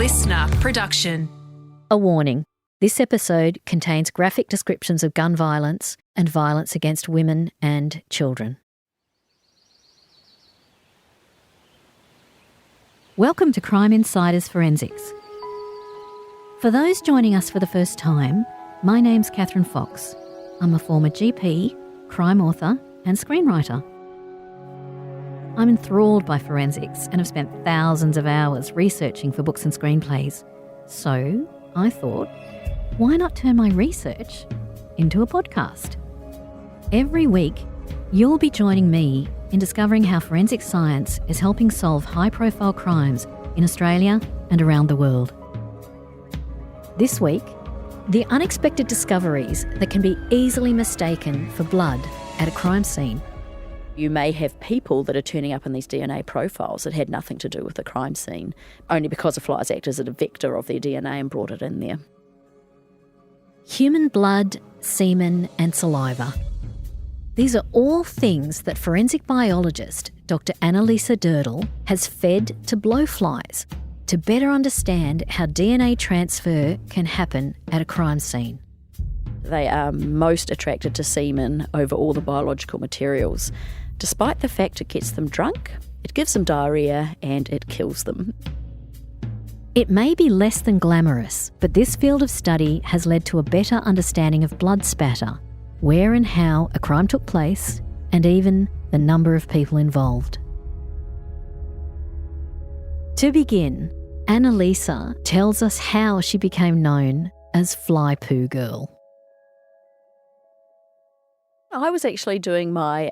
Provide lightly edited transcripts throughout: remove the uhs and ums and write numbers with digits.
LiSTNR production. A warning. This episode contains graphic descriptions of gun violence and violence against women and children. Welcome to Crime Insiders Forensics. For those joining us for the first time, my name's Kathryn Fox. I'm a former GP, crime author and screenwriter. I'm enthralled by forensics and have spent thousands of hours researching for books and screenplays. So I thought, why not turn my research into a podcast? Every week, you'll be joining me in discovering how forensic science is helping solve high-profile crimes in Australia and around the world. This week, the unexpected discoveries that can be easily mistaken for blood at a crime scene. You may have people that are turning up in these DNA profiles that had nothing to do with the crime scene, only because the flies act as a vector of their DNA and brought it in there. Human blood, semen and saliva. These are all things that forensic biologist Dr. Annalisa Durdle has fed to blowflies to better understand how DNA transfer can happen at a crime scene. They are most attracted to semen over all the biological materials. Despite the fact it gets them drunk, it gives them diarrhoea and it kills them. It may be less than glamorous, but this field of study has led to a better understanding of blood spatter, where and how a crime took place, and even the number of people involved. To begin, Annalisa tells us how she became known as Fly Poo Girl. I was actually doing my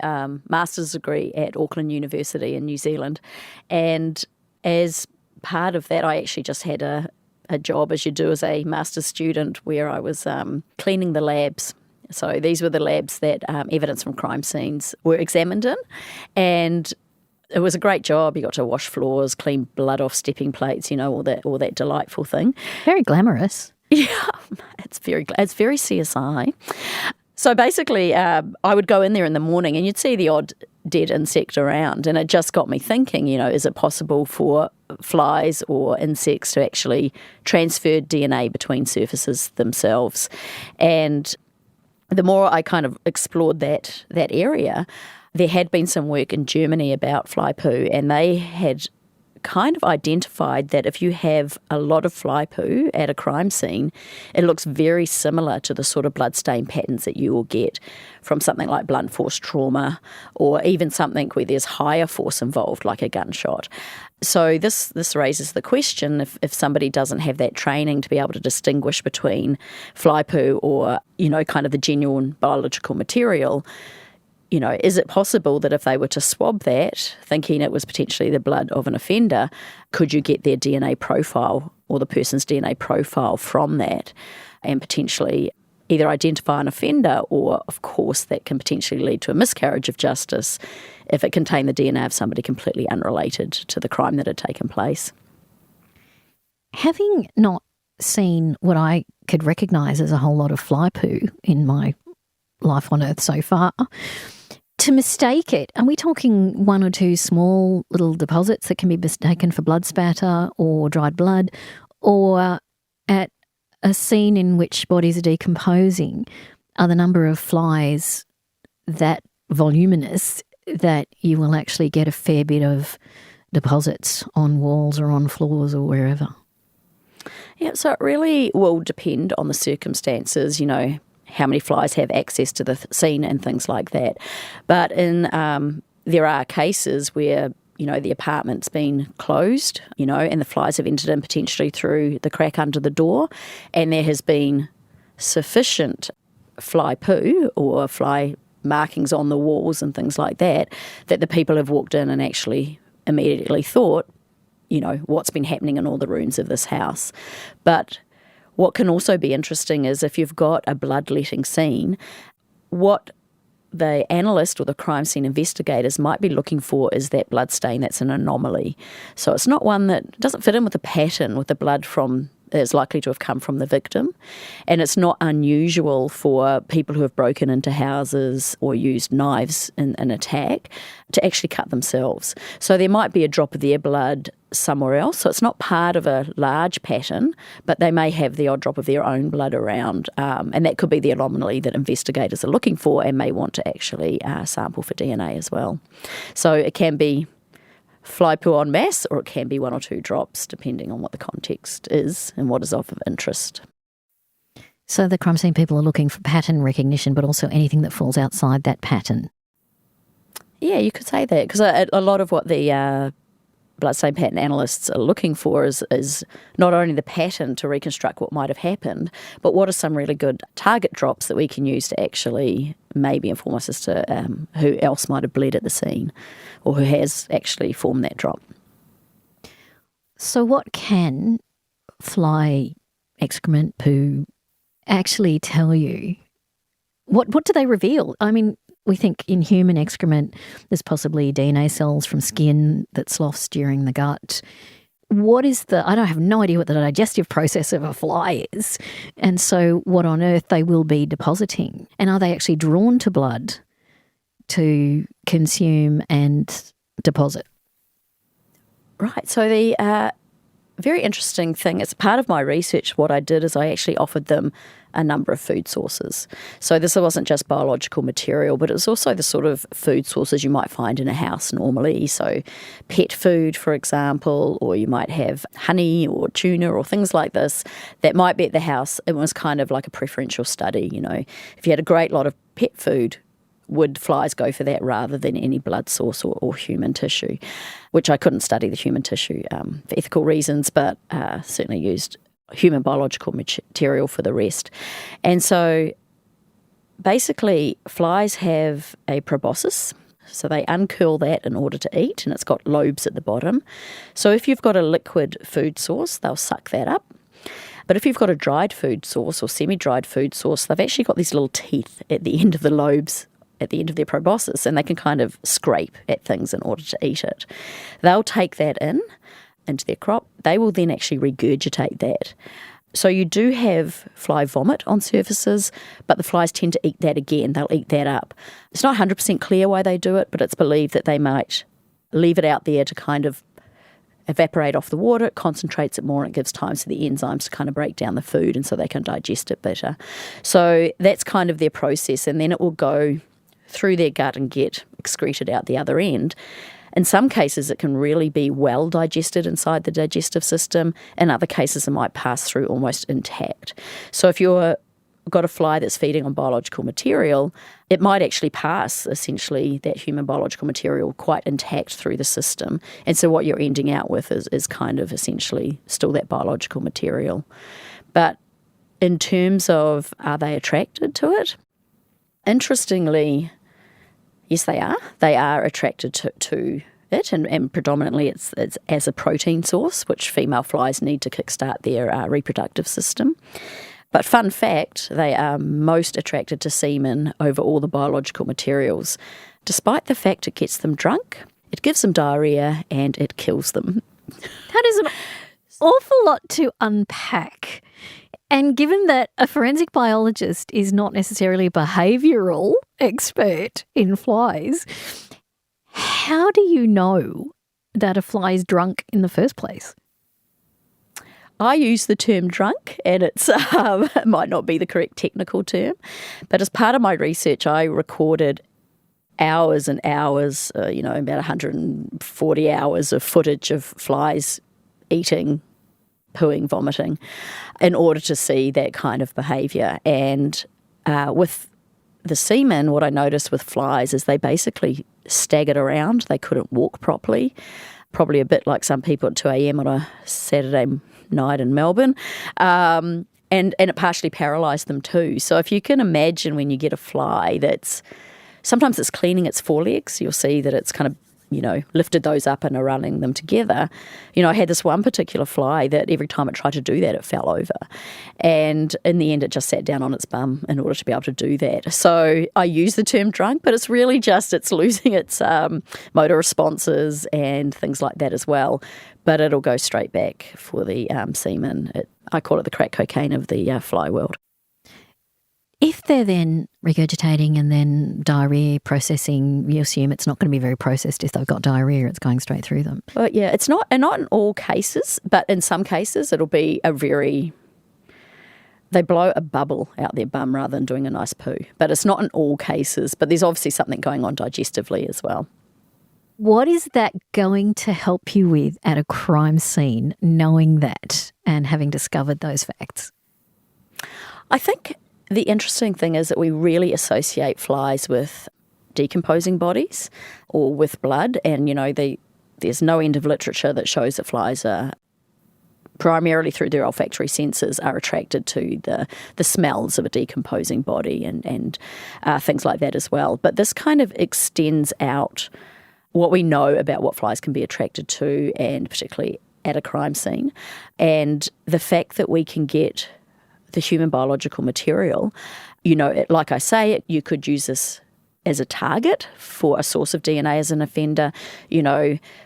master's degree at Auckland University in New Zealand, and as part of that I actually just had a job, as you do as a master's student, where I was cleaning the labs. So these were the labs that evidence from crime scenes were examined in, and it was a great job. You got to wash floors, clean blood off stepping plates, all that delightful thing. Very glamorous. Yeah, it's very CSI. So basically, I would go in there in the morning and you'd see the odd dead insect around, and it just got me thinking, is it possible for flies or insects to actually transfer DNA between surfaces themselves? And the more I kind of explored that area, there had been some work in Germany about fly poo, and they had kind of identified that if you have a lot of fly poo at a crime scene, it looks very similar to the sort of bloodstain patterns that you will get from something like blunt force trauma, or even something where there's higher force involved, like a gunshot. So this raises the question, if somebody doesn't have that training to be able to distinguish between fly poo or, kind of the genuine biological material, is it possible that if they were to swab that, thinking it was potentially the blood of an offender, could you get their DNA profile or the person's DNA profile from that and potentially either identify an offender, or, of course, that can potentially lead to a miscarriage of justice if it contained the DNA of somebody completely unrelated to the crime that had taken place? Having not seen what I could recognise as a whole lot of fly poo in my life on Earth so far, to mistake it, are we talking one or two small little deposits that can be mistaken for blood spatter or dried blood, or at a scene in which bodies are decomposing, are the number of flies that voluminous that you will actually get a fair bit of deposits on walls or on floors or wherever? Yeah, so it really will depend on the circumstances, how many flies have access to the scene and things like that. But there are cases where, the apartment's been closed, and the flies have entered in potentially through the crack under the door, and there has been sufficient fly poo or fly markings on the walls and things like that, that the people have walked in and actually immediately thought, what's been happening in all the rooms of this house. But what can also be interesting is if you've got a bloodletting scene, what the analyst or the crime scene investigators might be looking for is that blood stain that's an anomaly. So it's not one that doesn't fit in with the pattern with the blood from is likely to have come from the victim. And it's not unusual for people who have broken into houses or used knives in an attack to actually cut themselves. So there might be a drop of their blood somewhere else. So it's not part of a large pattern, but they may have the odd drop of their own blood around. And that could be the anomaly that investigators are looking for and may want to actually sample for DNA as well. So it can be fly poo en masse, or it can be 1 or 2 drops, depending on what the context is and what is of interest. So the crime scene people are looking for pattern recognition, but also anything that falls outside that pattern. Yeah, you could say that, because a lot of what the bloodstain pattern analysts are looking for is not only the pattern to reconstruct what might have happened, but what are some really good target drops that we can use to actually maybe inform us as to who else might have bled at the scene or who has actually formed that drop. So what can fly excrement, poo, actually tell you? What do they reveal? I mean, we think in human excrement there's possibly DNA cells from skin that sloughs during the gut. What is I don't have no idea what the digestive process of a fly is. And so what on earth they will be depositing? And are they actually drawn to blood to consume and deposit? Right. So the very interesting thing, as part of my research, what I did is I actually offered them a number of food sources. So this wasn't just biological material, but it was also the sort of food sources you might find in a house normally. So pet food, for example, or you might have honey or tuna or things like this that might be at the house. It was kind of like a preferential study, you know. If you had a great lot of pet food, would flies go for that rather than any blood source or human tissue, which I couldn't study the human tissue for ethical reasons, but certainly used human biological material for the rest. And so basically flies have a proboscis, so they uncurl that in order to eat, and it's got lobes at the bottom. So if you've got a liquid food source, they'll suck that up. But if you've got a dried food source or semi-dried food source, they've actually got these little teeth at the end of the lobes at the end of their proboscis, and they can kind of scrape at things in order to eat it. They'll take that into their crop. They will then actually regurgitate that. So you do have fly vomit on surfaces, but the flies tend to eat that again. They'll eat that up. It's not 100% clear why they do it, but it's believed that they might leave it out there to kind of evaporate off the water. It concentrates it more and it gives time for the enzymes to kind of break down the food, and so they can digest it better. So that's kind of their process, and then it will go through their gut and get excreted out the other end. In some cases, it can really be well digested inside the digestive system. In other cases, it might pass through almost intact. So if you've got a fly that's feeding on biological material, it might actually pass, essentially, that human biological material quite intact through the system. And so what you're ending out with is kind of essentially still that biological material. But in terms of are they attracted to it? Interestingly, yes, they are. They are attracted to it, and predominantly it's as a protein source, which female flies need to kickstart their reproductive system. But fun fact, they are most attracted to semen over all the biological materials, despite the fact it gets them drunk, it gives them diarrhoea, and it kills them. That is an awful lot to unpack. And given that a forensic biologist is not necessarily a behavioural expert in flies, how do you know that a fly is drunk in the first place? I use the term drunk, and it might not be the correct technical term, but as part of my research, I recorded hours and hours, about 140 hours of footage of flies eating, pooing, vomiting, in order to see that kind of behaviour. And with the semen, what I noticed with flies is they basically staggered around. They couldn't walk properly, probably a bit like some people at 2 a.m. on a Saturday night in Melbourne. And it partially paralysed them too. So if you can imagine when you get a fly sometimes it's cleaning its forelegs, you'll see that it's kind of lifted those up and are running them together. I had this one particular fly that every time it tried to do that, it fell over. And in the end, it just sat down on its bum in order to be able to do that. So I use the term drunk, but it's really just it's losing its motor responses and things like that as well. But it'll go straight back for the semen. I call it the crack cocaine of the fly world. If they're then regurgitating and then diarrhea processing, you assume it's not going to be very processed if they've got diarrhea, it's going straight through them. Well, yeah, it's not in all cases, but in some cases it'll be they blow a bubble out their bum rather than doing a nice poo. But it's not in all cases, but there's obviously something going on digestively as well. What is that going to help you with at a crime scene, knowing that and having discovered those facts? I think the interesting thing is that we really associate flies with decomposing bodies or with blood, and there's no end of literature that shows that flies are primarily through their olfactory senses are attracted to the smells of a decomposing body and things like that as well. But this kind of extends out what we know about what flies can be attracted to, and particularly at a crime scene, and the fact that we can get the human biological material. Like I say, you could use this as a target for a source of DNA as an offender.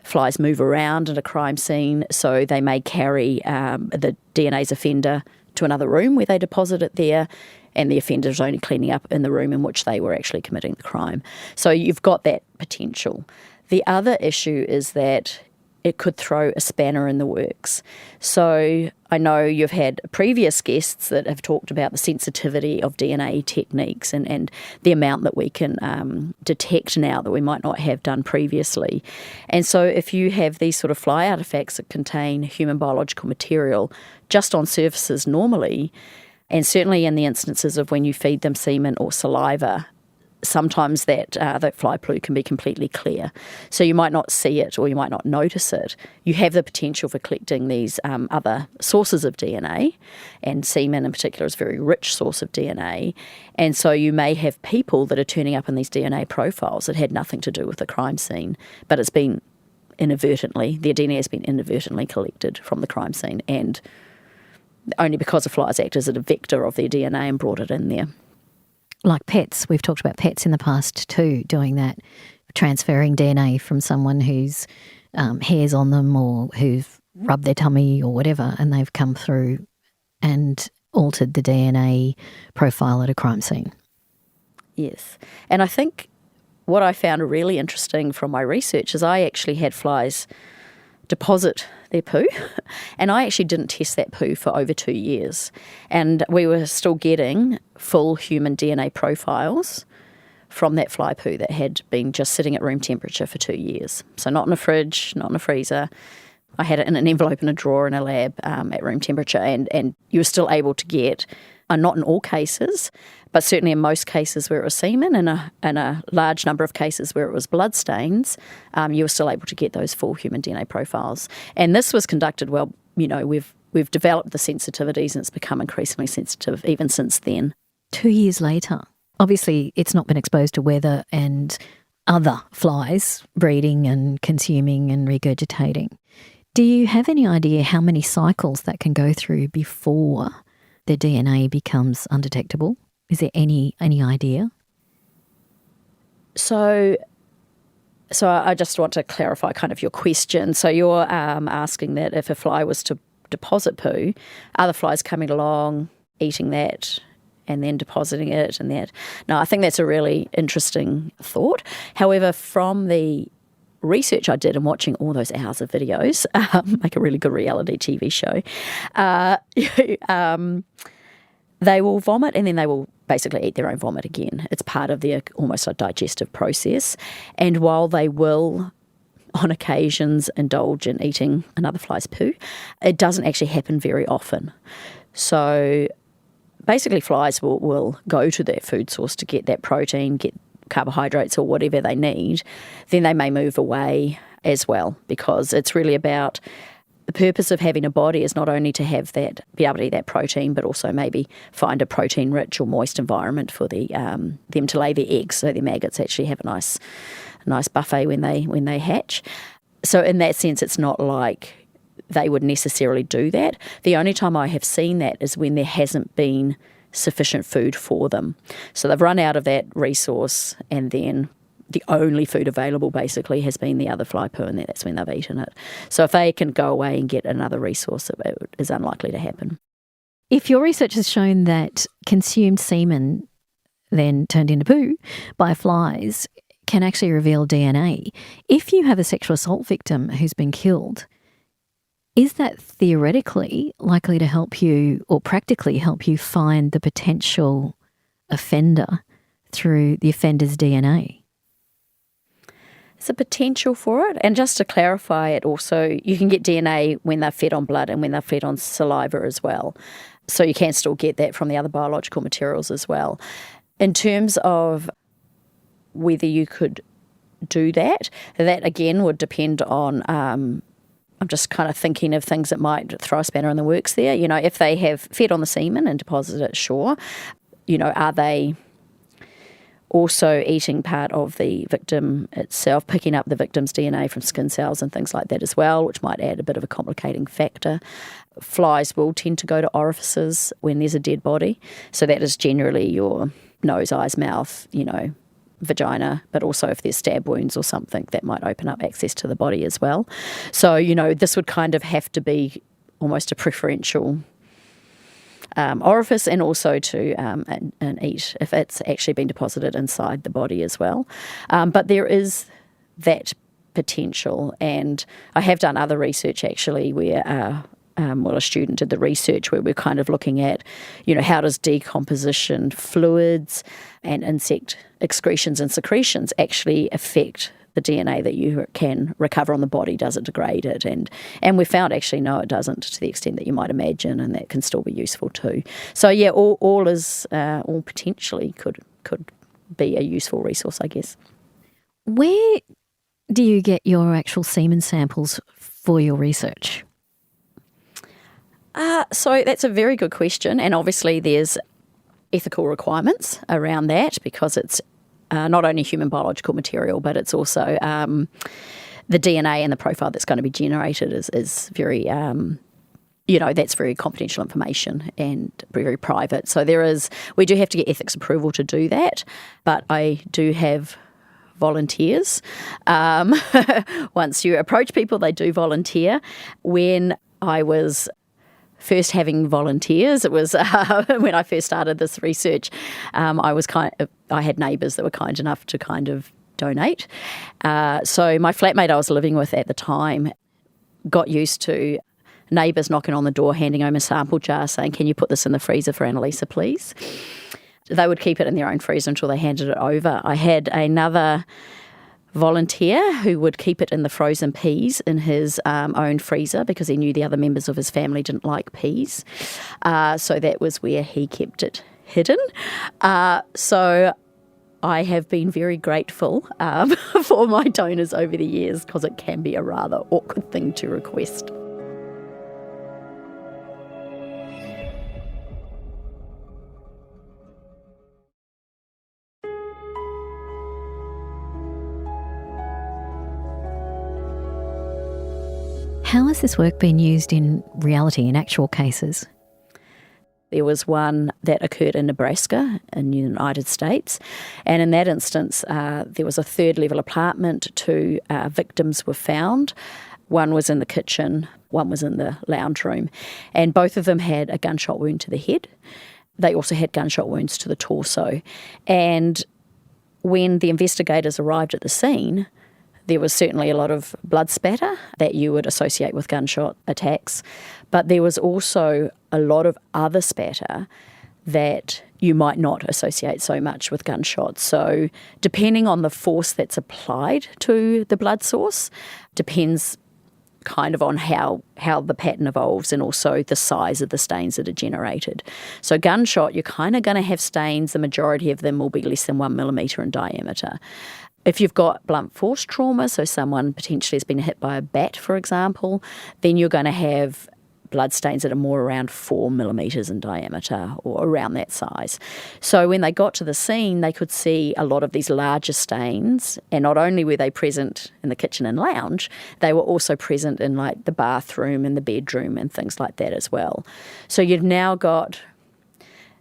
Flies move around at a crime scene, so they may carry the DNA's offender to another room where they deposit it there, and the offender is only cleaning up in the room in which they were actually committing the crime. So you've got that potential. The other issue is that it could throw a spanner in the works. So I know you've had previous guests that have talked about the sensitivity of DNA techniques and the amount that we can detect now that we might not have done previously. And so if you have these sort of fly artefacts that contain human biological material just on surfaces normally, and certainly in the instances of when you feed them semen or saliva, sometimes that fly poo can be completely clear. So you might not see it or you might not notice it. You have the potential for collecting these other sources of DNA, and semen in particular is a very rich source of DNA. And so you may have people that are turning up in these DNA profiles that had nothing to do with the crime scene, but their DNA has been inadvertently collected from the crime scene, and only because the flies act as a vector of their DNA and brought it in there. Like pets, we've talked about pets in the past too, doing that, transferring DNA from someone whose hairs on them or who've rubbed their tummy or whatever, and they've come through and altered the DNA profile at a crime scene. Yes. And I think what I found really interesting from my research is I actually had flies deposit their poo, and I actually didn't test that poo for over 2 years, and we were still getting full human DNA profiles from that fly poo that had been just sitting at room temperature for 2 years. So not in a fridge, not in a freezer. I had it in an envelope in a drawer in a lab at room temperature, and you were still able to get, not in all cases, but certainly in most cases where it was semen and a large number of cases where it was blood stains, you were still able to get those full human DNA profiles. And this was conducted well. We've developed the sensitivities, and it's become increasingly sensitive even since then. 2 years later, obviously it's not been exposed to weather and other flies breeding and consuming and regurgitating. Do you have any idea how many cycles that can go through before their DNA becomes undetectable? Is there any idea? So I just want to clarify kind of your question. So you're asking that if a fly was to deposit poo, are the flies coming along, eating that, and then depositing it and that? No, I think that's a really interesting thought. However, from the research I did and watching all those hours of videos, make a really good reality TV show, they will vomit and then they will basically eat their own vomit again. It's part of their almost a digestive process. And while they will, on occasions, indulge in eating another fly's poo, it doesn't actually happen very often. So basically flies will go to their food source to get that protein, get carbohydrates or whatever they need. Then they may move away as well, because it's really about the purpose of having a body is not only to have that, be able to eat that protein, but also maybe find a protein-rich or moist environment for them to lay their eggs, so the maggots actually have a nice buffet when they hatch. So in that sense, it's not like they would necessarily do that. The only time I have seen that is when there hasn't been sufficient food for them. So they've run out of that resource, and then the only food available basically has been the other fly poo, and that's when they've eaten it. So if they can go away and get another resource, it is unlikely to happen. If your research has shown that consumed semen then turned into poo by flies can actually reveal DNA, if you have a sexual assault victim who's been killed, is that theoretically likely to help you, or practically help you, find the potential offender through the offender's DNA? There's a potential for it. And just to clarify it also, you can get DNA when they're fed on blood and when they're fed on saliva as well. So you can still get that from the other biological materials as well. In terms of whether you could do that again would depend on, I'm just kind of thinking of things that might throw a spanner in the works there. You know, if they have fed on the semen and deposited it, sure. You know, are they also eating part of the victim itself, picking up the victim's DNA from skin cells and things like that as well, which might add a bit of a complicating factor. Flies will tend to go to orifices when there's a dead body. So that is generally your nose, eyes, mouth, you know, vagina, but also if there's stab wounds or something, that might open up access to the body as well. So, you know, this would kind of have to be almost a preferential orifice, and also to and eat if it's actually been deposited inside the body as well. But there is that potential, and I have done other research actually where a student did the research where we're kind of looking at, you know, how does decomposition, fluids and insect excretions and secretions actually affect the DNA that you can recover on the body? Does it degrade it? And we found actually no, it doesn't, to the extent that you might imagine, and that can still be useful too. So yeah, all potentially could be a useful resource, I guess. Where do you get your actual semen samples for your research? So that's a very good question, and obviously there's ethical requirements around that, because it's not only human biological material, but it's also the DNA and the profile that's going to be generated is very, that's very confidential information and very private. So we do have to get ethics approval to do that, but I do have volunteers. Once you approach people, they do volunteer. When I was first having volunteers, it was when I first started this research, I had neighbours that were kind enough to kind of donate. So my flatmate I was living with at the time got used to neighbours knocking on the door, handing home a sample jar saying, "Can you put this in the freezer for Annalisa, please?" They would keep it in their own freezer until they handed it over. I had another volunteer who would keep it in the frozen peas in his own freezer, because he knew the other members of his family didn't like peas. So that was where he kept it hidden. So I have been very grateful for my donors over the years, because it can be a rather awkward thing to request. How has this work been used in reality, in actual cases? There was one that occurred in Nebraska in the United States, and in that instance there was a third-level apartment. Two victims were found. One was in the kitchen, one was in the lounge room, and both of them had a gunshot wound to the head. They also had gunshot wounds to the torso. And when the investigators arrived at the scene, there was certainly a lot of blood spatter that you would associate with gunshot attacks, but there was also a lot of other spatter that you might not associate so much with gunshots. So depending on the force that's applied to the blood source, depends kind of on how the pattern evolves, and also the size of the stains that are generated. So gunshot, you're kind of going to have stains, the majority of them will be less than 1 millimetre in diameter. If you've got blunt force trauma, so someone potentially has been hit by a bat, for example, then you're going to have blood stains that are more around 4 millimetres in diameter or around that size. So when they got to the scene, they could see a lot of these larger stains, and not only were they present in the kitchen and lounge, they were also present in like the bathroom and the bedroom and things like that as well. So you've now got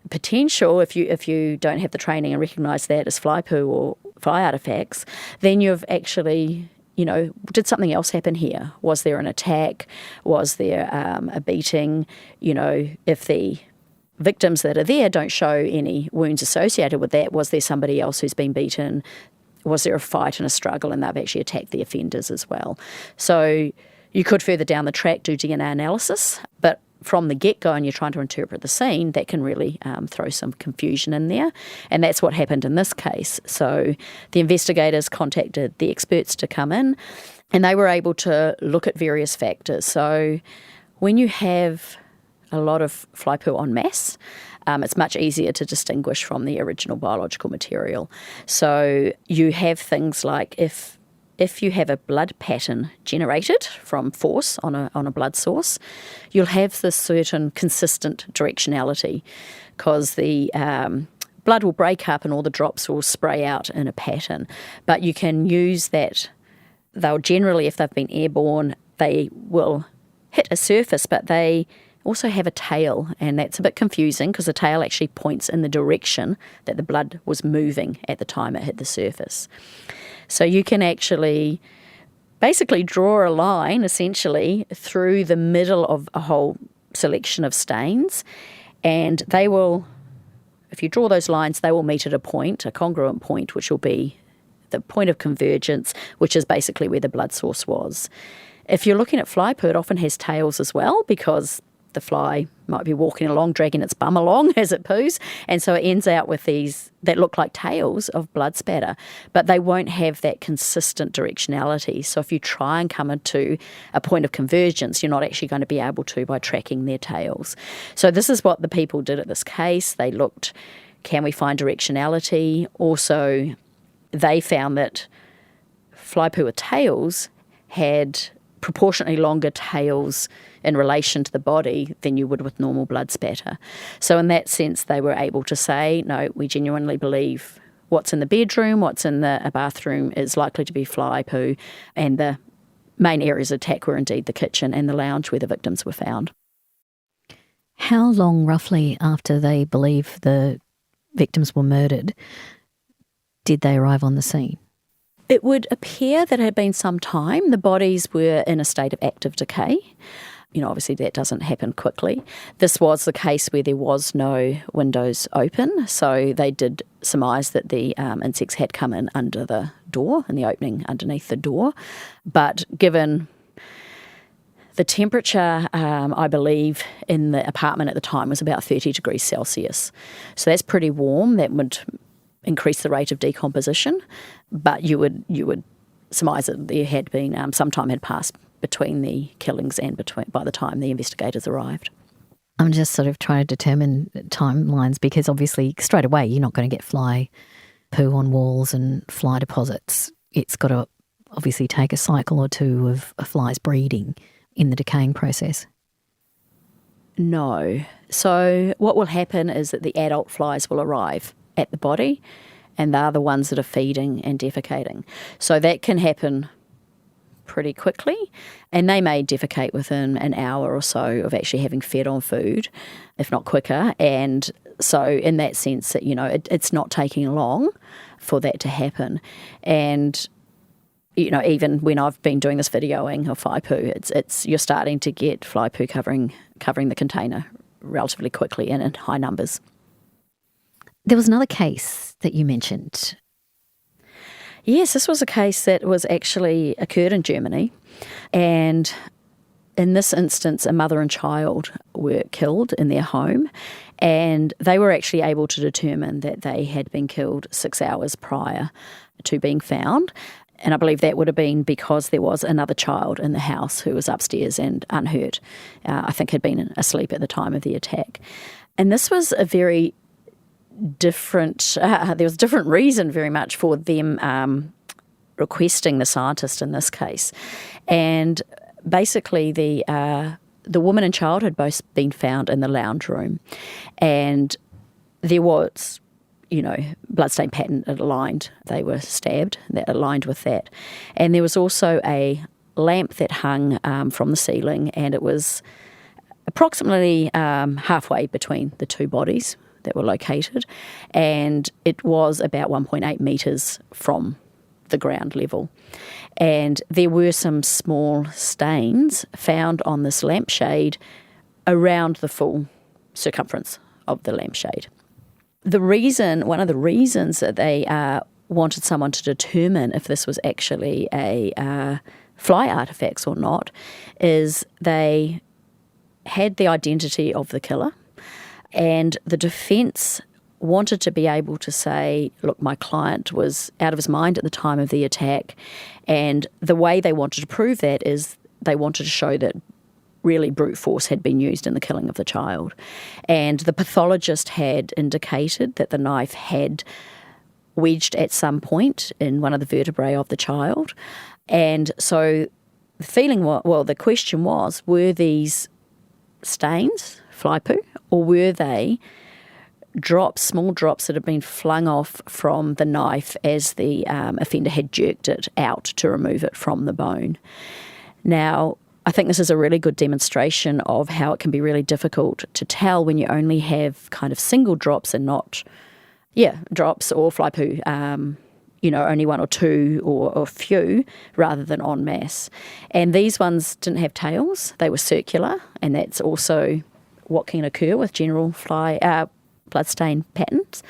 potential, if you don't have the training and recognise that as fly poo or fly artefacts, then you've actually, did something else happen here? Was there an attack? Was there a beating? If the victims that are there don't show any wounds associated with that, was there somebody else who's been beaten? Was there a fight and a struggle and they've actually attacked the offenders as well? So you could further down the track do DNA analysis, but from the get-go and you're trying to interpret the scene, that can really throw some confusion in there. And that's what happened in this case. So the investigators contacted the experts to come in and they were able to look at various factors. So when you have a lot of fly poo en masse, it's much easier to distinguish from the original biological material. So you have things like if you have a blood pattern generated from force on a blood source, you'll have this certain consistent directionality because the blood will break up and all the drops will spray out in a pattern. But you can use that. They'll generally, if they've been airborne, they will hit a surface, but they also have a tail, and that's a bit confusing because the tail actually points in the direction that the blood was moving at the time it hit the surface. So you can actually basically draw a line essentially through the middle of a whole selection of stains, and they will, if you draw those lines, they will meet at a point, a congruent point, which will be the point of convergence, which is basically where the blood source was. If you're looking at fly poo, it often has tails as well because the fly might be walking along, dragging its bum along as it poos, and so it ends out with these that look like tails of blood spatter, but they won't have that consistent directionality. So if you try and come into a point of convergence, you're not actually going to be able to by tracking their tails. So this is what the people did at this case. They looked, can we find directionality? Also, they found that fly poo with tails had proportionately longer tails in relation to the body than you would with normal blood spatter. So in that sense, they were able to say, no, we genuinely believe what's in the bedroom, what's in the bathroom is likely to be fly poo, and the main areas of attack were indeed the kitchen and the lounge where the victims were found. How long roughly after they believe the victims were murdered did they arrive on the scene? It would appear that it had been some time. The bodies were in a state of active decay. Obviously that doesn't happen quickly. This was the case where there was no windows open, so they did surmise that the insects had come in under the door, in the opening underneath the door. But given the temperature, I believe, in the apartment at the time was about 30 degrees Celsius. So that's pretty warm. That would increase the rate of decomposition, but you would surmise that there had been some time had passed between the killings and by the time the investigators arrived. I'm just sort of trying to determine timelines because obviously straight away you're not going to get fly poo on walls and fly deposits. It's got to obviously take a cycle or two of a fly's breeding in the decaying process. No. So what will happen is that the adult flies will arrive at the body, and they're the ones that are feeding and defecating. So that can happen pretty quickly, and they may defecate within an hour or so of actually having fed on food, if not quicker. And so in that sense, that it's not taking long for that to happen. And even when I've been doing this videoing of fly poo, it's you're starting to get fly poo covering the container relatively quickly and in high numbers. There was another case that you mentioned. Yes, this was a case that was actually occurred in Germany, and in this instance, a mother and child were killed in their home, and they were actually able to determine that they had been killed 6 hours prior to being found. And I believe that would have been because there was another child in the house who was upstairs and unhurt. I think had been asleep at the time of the attack. And this was a very different, there was a different reason very much for them requesting the scientist in this case. And basically the woman and child had both been found in the lounge room, and there was, bloodstain pattern aligned. They were stabbed, that aligned with that. And there was also a lamp that hung from the ceiling, and it was approximately halfway between the two bodies that were located, and it was about 1.8 metres from the ground level. And there were some small stains found on this lampshade around the full circumference of the lampshade. One of the reasons that they wanted someone to determine if this was actually a fly artefacts or not is they had the identity of the killer, and the defence wanted to be able to say, look, my client was out of his mind at the time of the attack, and the way they wanted to prove that is they wanted to show that really brute force had been used in the killing of the child. And the pathologist had indicated that the knife had wedged at some point in one of the vertebrae of the child. And so the question was, were these stains fly poo, or were they small drops that had been flung off from the knife as the offender had jerked it out to remove it from the bone? Now, I think this is a really good demonstration of how it can be really difficult to tell when you only have kind of single drops and not, drops or fly poo, only one or two or few rather than en masse. And these ones didn't have tails, they were circular, and that's also what can occur with general bloodstain patterns.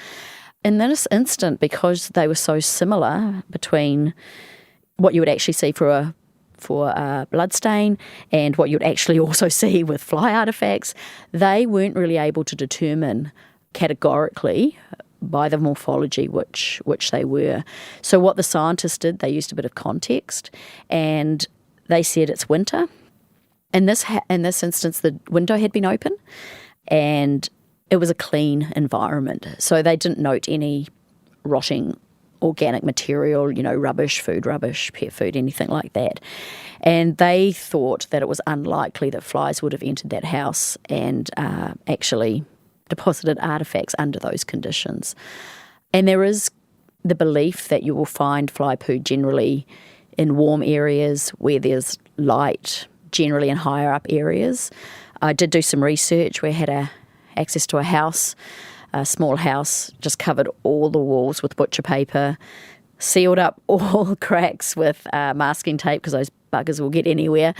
In this instant, because they were so similar between what you would actually see for a bloodstain and what you'd actually also see with fly artefacts, they weren't really able to determine categorically by the morphology which they were. So what the scientists did, they used a bit of context, and they said it's winter. In this instance, the window had been open, and it was a clean environment. So they didn't note any rotting organic material, rubbish, food rubbish, pet food, anything like that. And they thought that it was unlikely that flies would have entered that house and actually deposited artefacts under those conditions. And there is the belief that you will find fly poo generally in warm areas where there's light, generally in higher up areas. I did do some research. We had access to a small house, just covered all the walls with butcher paper, sealed up all cracks with masking tape because those buggers will get anywhere,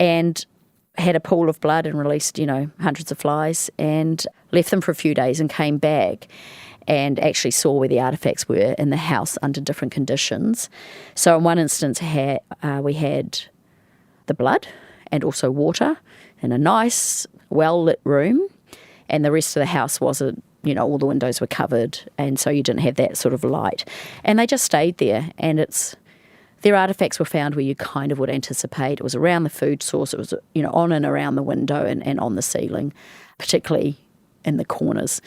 and had a pool of blood and released, hundreds of flies, and left them for a few days and came back and actually saw where the artefacts were in the house under different conditions. So in one instance, we had the blood and also water in a nice, well-lit room, and the rest of the house wasn't, all the windows were covered, and so you didn't have that sort of light. And they just stayed there, and their artefacts were found where you kind of would anticipate. It was around the food source, it was, on and around the window and on the ceiling, particularly in the corners.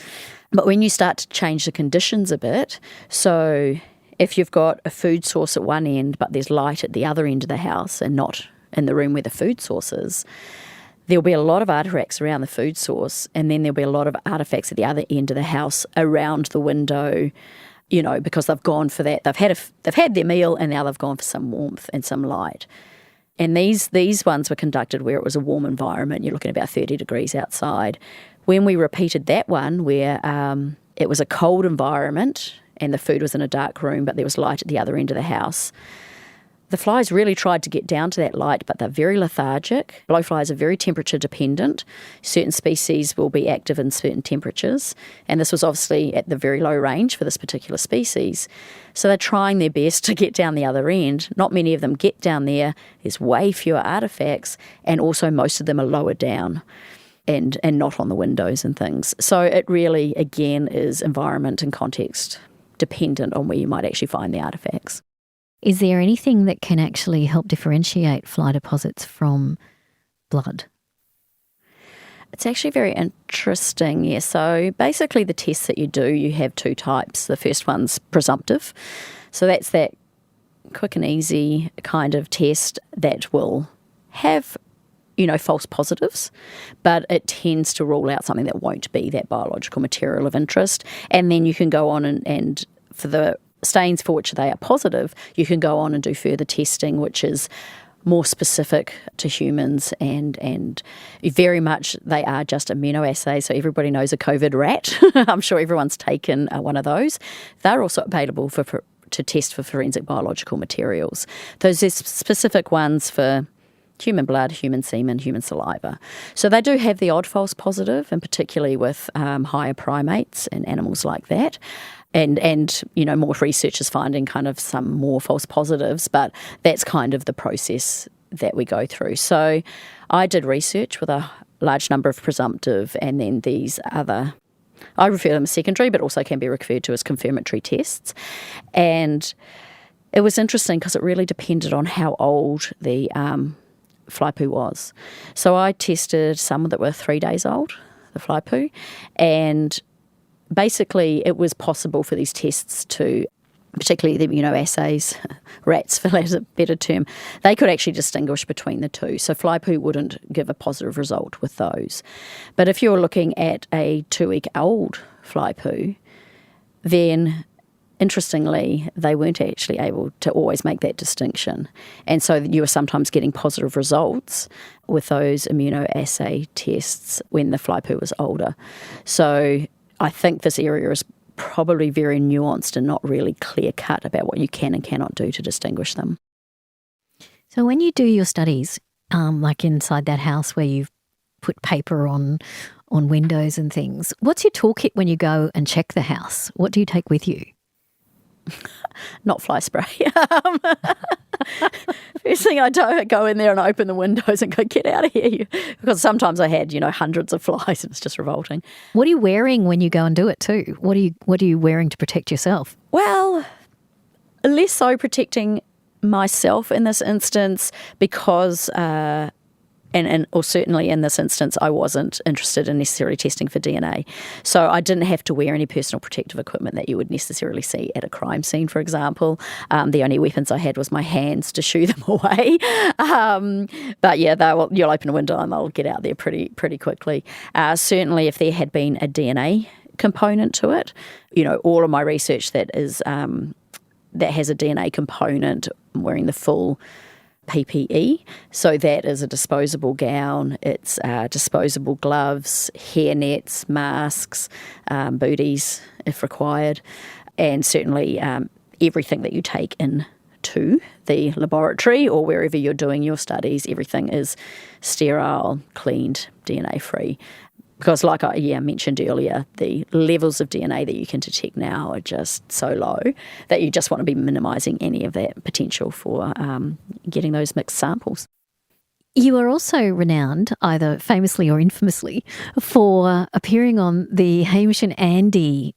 But when you start to change the conditions a bit, so if you've got a food source at one end, but there's light at the other end of the house and not in the room where the food source is, there'll be a lot of artefacts around the food source, and then there'll be a lot of artefacts at the other end of the house around the window, because they've gone for that. They've had their meal, and now they've gone for some warmth and some light. And these ones were conducted where it was a warm environment. You're looking at about 30 degrees outside. When we repeated that one where it was a cold environment and the food was in a dark room, but there was light at the other end of the house, the flies really tried to get down to that light, but they're very lethargic. Blowflies are very temperature dependent. Certain species will be active in certain temperatures, and this was obviously at the very low range for this particular species. So they're trying their best to get down the other end. Not many of them get down there. There's way fewer artefacts, and also most of them are lower down and not on the windows and things. So it really, again, is environment and context dependent on where you might actually find the artefacts. Is there anything that can actually help differentiate fly deposits from blood? It's actually very interesting, yeah. So basically the tests that you do, you have two types. The first one's presumptive. So that's that quick and easy kind of test that will have, false positives, but it tends to rule out something that won't be that biological material of interest. And then you can go on and for the stains for which they are positive, you can go on and do further testing, which is more specific to humans, and very much they are just immunoassays. So everybody knows a COVID rat. I'm sure everyone's taken one of those. They're also available to test for forensic biological materials. Those are specific ones for human blood, human semen, human saliva. So they do have the odd false positive, and particularly with higher primates and animals like that. And more research is finding kind of some more false positives, but that's kind of the process that we go through. So I did research with a large number of presumptive and then these other, I refer them as secondary, but also can be referred to as confirmatory tests. And it was interesting because it really depended on how old the fly poo was. So I tested some that were 3 days old, the fly poo, and basically it was possible for these tests to, particularly the immunoassays, rats for lack of a better term, they could actually distinguish between the two. So fly poo wouldn't give a positive result with those. But if you're looking at a 2-week-old fly poo, then interestingly, they weren't actually able to always make that distinction. And so you were sometimes getting positive results with those immunoassay tests when the fly poo was older. So I think this area is probably very nuanced and not really clear-cut about what you can and cannot do to distinguish them. So when you do your studies, like inside that house where you've put paper on windows and things, what's your toolkit when you go and check the house? What do you take with you? Not fly spray. First thing I do, I go in there and I open the windows and go, get out of here. Because sometimes I had, hundreds of flies and it's just revolting. What are you wearing when you go and do it too? What are you wearing to protect yourself? Well, less so protecting myself in this instance because or certainly in this instance, I wasn't interested in necessarily testing for DNA. So I didn't have to wear any personal protective equipment that you would necessarily see at a crime scene, for example. The only weapons I had was my hands to shoo them away. But yeah, you'll open a window and they'll get out there pretty quickly. Certainly if there had been a DNA component to it, all of my research that has a DNA component, I'm wearing the full PPE. So that is a disposable gown, it's disposable gloves, hair nets, masks, booties if required, and certainly everything that you take into the laboratory or wherever you're doing your studies, everything is sterile, cleaned, DNA free. Because like I mentioned earlier, the levels of DNA that you can detect now are just so low that you just want to be minimising any of that potential for getting those mixed samples. You are also renowned, either famously or infamously, for appearing on the Hamish and Andy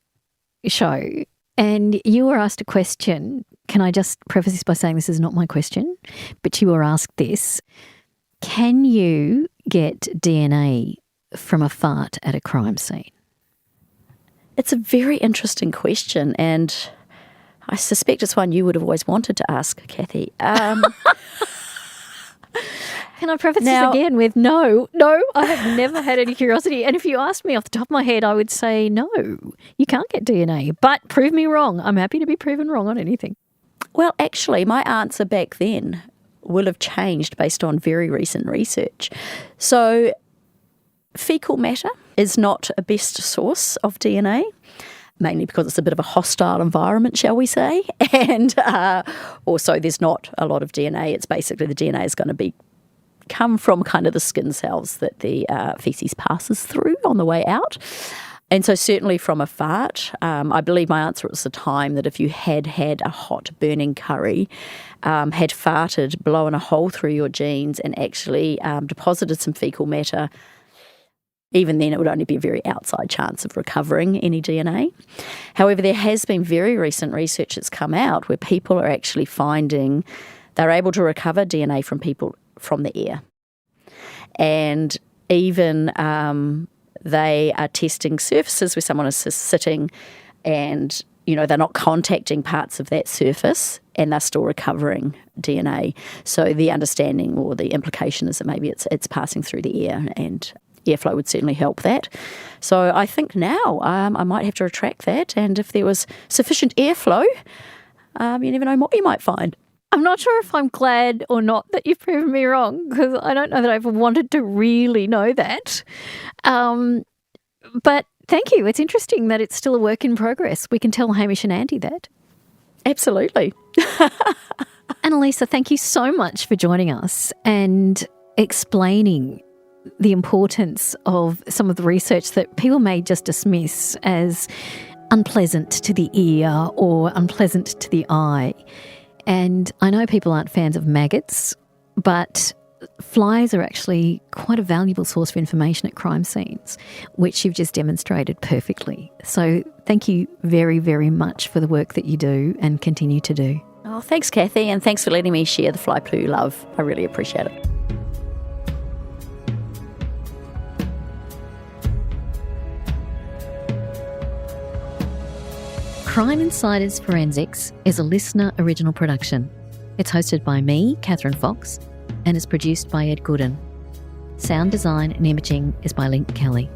show. And you were asked a question. Can I just preface this by saying this is not my question? But you were asked this. Can you get DNA from a fart at a crime scene? It's a very interesting question, and I suspect it's one you would have always wanted to ask, Kathy. Can I preface this again with no, I have never had any curiosity. And if you asked me off the top of my head, I would say no, you can't get DNA. But prove me wrong. I'm happy to be proven wrong on anything. Well, actually, my answer back then will have changed based on very recent research. So fecal matter is not a best source of DNA, mainly because it's a bit of a hostile environment, shall we say, and also there's not a lot of DNA. It's basically the DNA is going to come from kind of the skin cells that the faeces passes through on the way out. And so certainly from a fart, I believe my answer at the time that if you had a hot burning curry, had farted, blown a hole through your jeans and actually deposited some fecal matter, even then it would only be a very outside chance of recovering any DNA. However, there has been very recent research that's come out where people are actually finding they're able to recover DNA from people from the air. And even they are testing surfaces where someone is sitting and they're not contacting parts of that surface and they're still recovering DNA. So the understanding or the implication is that maybe it's passing through the air, and airflow would certainly help that. So I think now I might have to retract that, and if there was sufficient airflow, you never know what you might find. I'm not sure if I'm glad or not that you've proven me wrong, because I don't know that I've wanted to really know that. But thank you. It's interesting that it's still a work in progress. We can tell Hamish and Andy that. Absolutely. Annalisa, thank you so much for joining us and explaining the importance of some of the research that people may just dismiss as unpleasant to the ear or unpleasant to the eye. And I know people aren't fans of maggots, but flies are actually quite a valuable source of information at crime scenes, which you've just demonstrated perfectly. So thank you very, very much for the work that you do and continue to do. Oh, thanks, Kathy, and thanks for letting me share the fly poo love. I really appreciate it. Crime Insiders Forensics is a LiSTNR original production. It's hosted by me, Kathryn Fox, and is produced by Ed Gooden. Sound design and imaging is by Link Kelly.